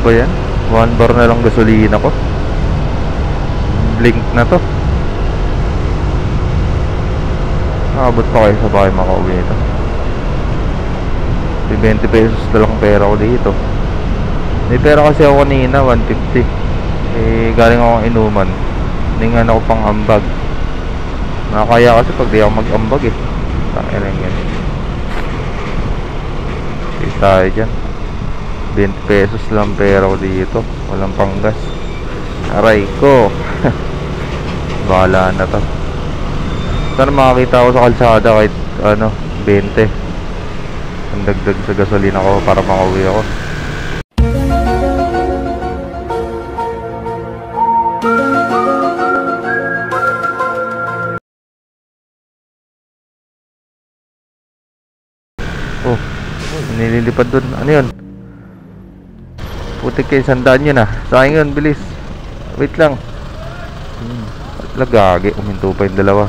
ba yan? 1 bar na lang gasolina ko. Blink na to. Abot pa kayo sa bahay makauwi ito. 20 pesos na lang pera ko dito. May pera kasi ako kanina 150. Eh galing akong inuman. Ningan ako pang ambag. Nakakaya kasi pag di ako mag-ambag eh. Tangina yan. Okay tayo dyan. 20 pesos lang pera ko dito. Walang panggas. Aray ko. Bahala na to. Sana makakita ako sa kalsada kahit ano 20 ang dagdag sa gasolina ko para makauwi ako. Oh, nililipad dun. Ano yun? Putik kayo, 100 yun ah. Sayang yun, bilis. Wait lang. Lagagi, uminto pa yung dalawa.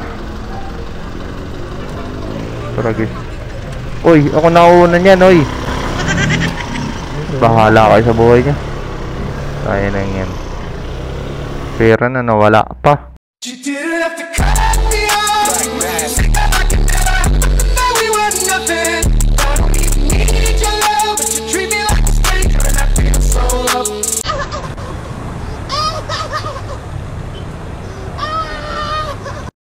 Paragis. Uy, ako nauna niyan, oy. Bahala kayo sa buhay niya. Kaya na yan. Pera na nawala pa.